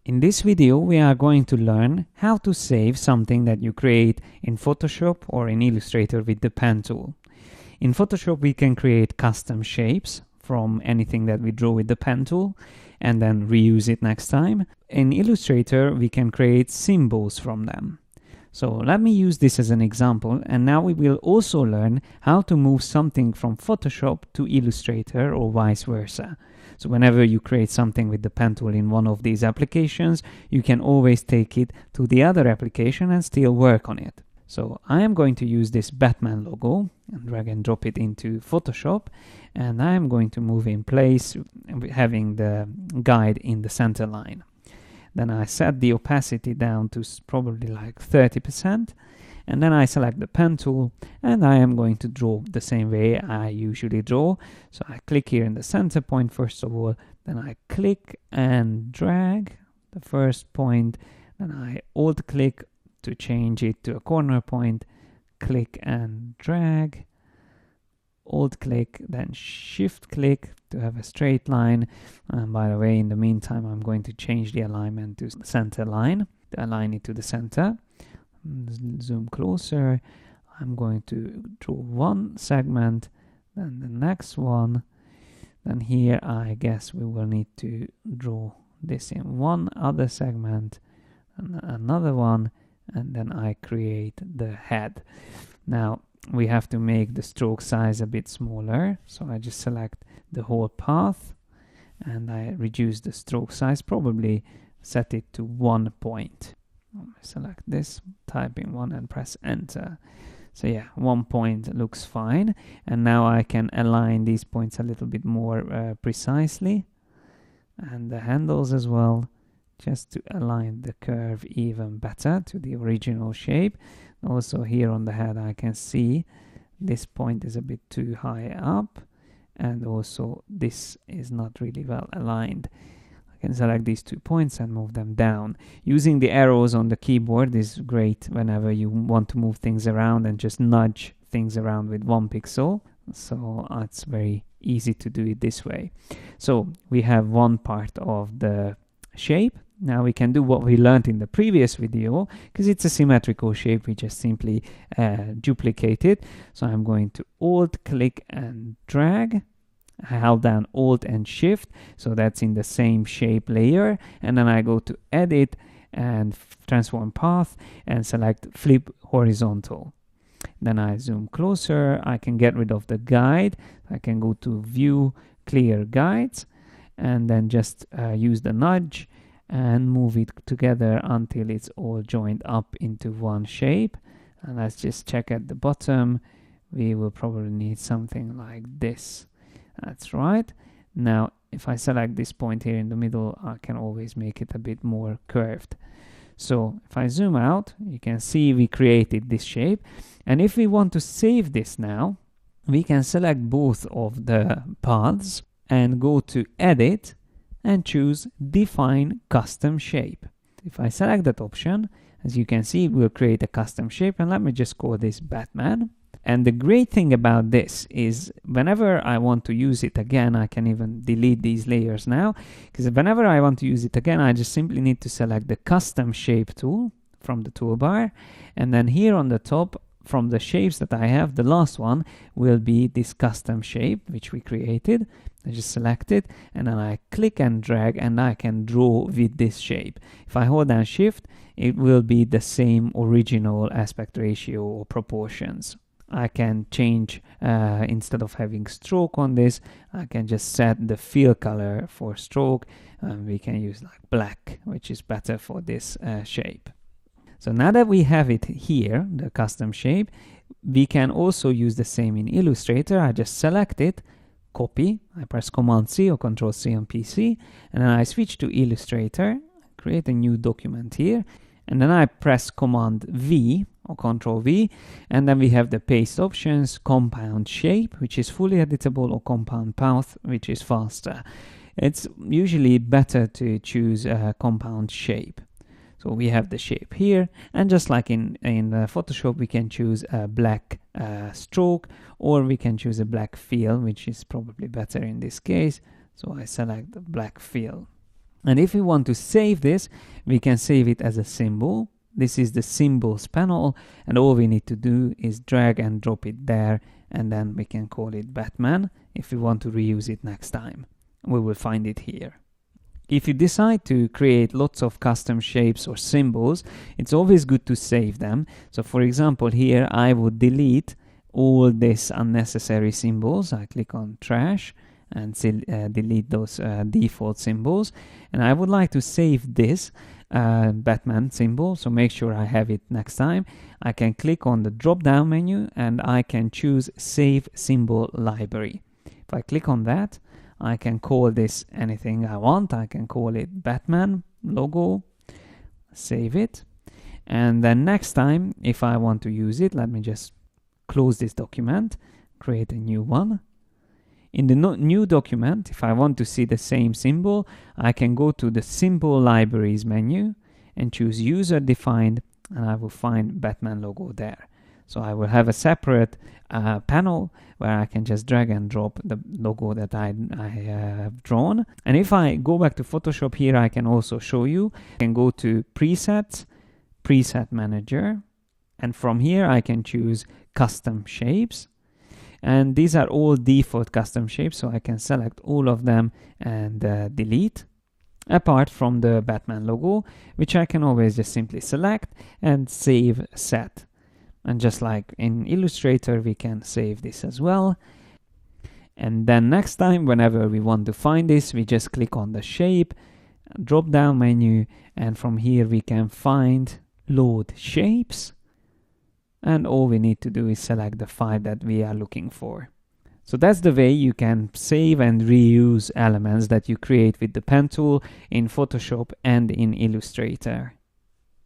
In this video, we are going to learn how to save something that you create in Photoshop or in Illustrator with the pen tool. In Photoshop, we can create custom shapes from anything that we draw with the pen tool and then reuse it next time. In Illustrator, we can create symbols from them. So let me use this as an example, and now we will also learn how to move something from Photoshop to Illustrator or vice versa. So whenever you create something with the pen tool in one of these applications, you can always take it to the other application and still work on it. So I am going to use this Batman logo and drag and drop it into Photoshop, and I am going to move in place having the guide in the center line. Then I set the opacity down to probably like 30%, and then I select the pen tool and I am going to draw the same way I usually draw. So I click here in the center point first of all, then I click and drag the first point, then I alt click to change it to a corner point, click and drag, alt click, then shift click to have a straight line. And by the way, in the meantime, I'm going to change the alignment to center line, to align it to the center. Zoom closer. I'm going to draw one segment, then the next one. Then here, I guess we will need to draw this in one other segment, and another one, and then I create the head. Now, we have to make the stroke size a bit smaller, so I just select the whole path and I reduce the stroke size, probably set it to 1 point. Select this, type in 1 and press enter. So yeah, 1 point looks fine, and now I can align these points a little bit more precisely, and the handles as well, just to align the curve even better to the original shape. Also here on the head I can see this point is a bit too high up, and also this is not really well aligned. I can select these 2 points and move them down. Using the arrows on the keyboard is great whenever you want to move things around and just nudge things around with 1 pixel. So it's very easy to do it this way. So we have one part of the shape. Now we can do what we learned in the previous video, because it's a symmetrical shape, we just simply duplicate it. So I'm going to alt click and drag. I held down alt and shift, so that's in the same shape layer, and then I go to edit and transform path and select flip horizontal. Then I zoom closer. I can get rid of the guide. I can go to view clear guides and then just use the nudge and move it together until it's all joined up into one shape. And let's just check at the bottom. We will probably need something like this. That's right. Now, if I select this point here in the middle, I can always make it a bit more curved. So if I zoom out, you can see we created this shape. And if we want to save this now, we can select both of the paths and go to edit and choose define custom shape. If I select that option, as you can see, we'll create a custom shape, and let me just call this Batman. And the great thing about this is whenever I want to use it again, I can even delete these layers now, because whenever I want to use it again, I just simply need to select the custom shape tool from the toolbar, and then here on the top, from the shapes that I have, the last one will be this custom shape which we created. I just select it and then I click and drag, and I can draw with this shape. If I hold down shift, it will be the same original aspect ratio or proportions. I can change, instead of having stroke on this, I can just set the fill color for stroke, and we can use like black, which is better for this shape. So now that we have it here, the custom shape, we can also use the same in Illustrator. I just select it, copy, I press Command C or Control C on PC, and then I switch to Illustrator, create a new document here, and then I press Command V or Control V, and then we have the paste options, compound shape, which is fully editable, or compound path, which is faster. It's usually better to choose a compound shape. So we have the shape here, and just like in Photoshop, we can choose a black stroke, or we can choose a black fill, which is probably better in this case. So I select the black fill. And if we want to save this, we can save it as a symbol. This is the symbols panel, and all we need to do is drag and drop it there, and then we can call it Batman. If we want to reuse it next time, we will find it here. If you decide to create lots of custom shapes or symbols, it's always good to save them. So for example, here I would delete all these unnecessary symbols. I click on trash and delete those default symbols. And I would like to save this Batman symbol, so make sure I have it next time. I can click on the drop down menu and I can choose Save Symbol Library. If I click on that, I can call this anything I want. I can call it Batman logo, save it, and then next time if I want to use it, let me just close this document, create a new one. In the new document, if I want to see the same symbol, I can go to the Symbol Libraries menu and choose User Defined, and I will find Batman logo there. So I will have a separate panel where I can just drag and drop the logo that I have drawn. And if I go back to Photoshop here, I can also show you. I can go to Presets, Preset Manager, and from here I can choose Custom Shapes. And these are all default custom shapes, so I can select all of them and delete, apart from the Batman logo, which I can always just simply select and save set. And just like in Illustrator, we can save this as well. And then next time, whenever we want to find this, we just click on the shape, drop down menu, and from here we can find Load Shapes. And all we need to do is select the file that we are looking for. So that's the way you can save and reuse elements that you create with the pen tool in Photoshop and in Illustrator.